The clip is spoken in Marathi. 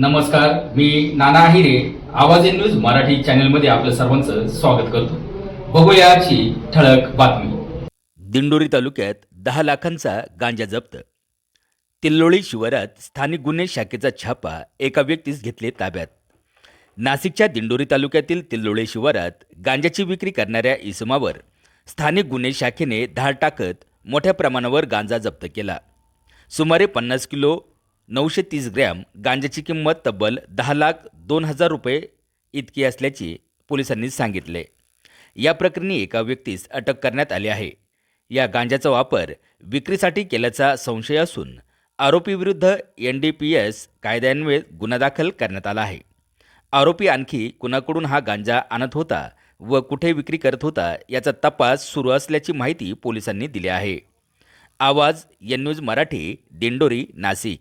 नमस्कार, मी नाना आहिरे. आवाज इन न्यूज मराठी चॅनलमध्ये आपलं सर्वांचं स्वागत करतो. बघूया आजची ठळक बातमी. दिंडोरी तालुक्यात 10 लाखांचा गांजा जप्त. तिल्लोळी शिवारात स्थानिक गुन्हे शाखेचा छापा, एका व्यक्तीस घेतले ताब्यात. नाशिकच्या दिंडोरी तालुक्यातील तिल्लोळी शिवारात गांजाची विक्री करणाऱ्या इसमावर स्थानिक गुन्हे शाखेने धाड टाकत मोठ्या प्रमाणावर गांजा जप्त केला. सुमारे 50 किलो 930 ग्रॅम गांजाची किंमत तब्बल 10,02,000 रुपये इतकी असल्याचे पोलिसांनी सांगितले. या प्रकरणी एका व्यक्तीस अटक करण्यात आली आहे. या गांजाचा वापर विक्रीसाठी केल्याचा संशय असून आरोपीविरुद्ध NDPS कायद्यान्वये गुन्हा दाखल करण्यात आला आहे. आरोपी आणखी कुणाकडून हा गांजा आणत होता व कुठे विक्री करत होता याचा तपास सुरू असल्याची माहिती पोलिसांनी दिली आहे. आवाज एन न्यूज मराठी, दिंडोरी, नाशिक.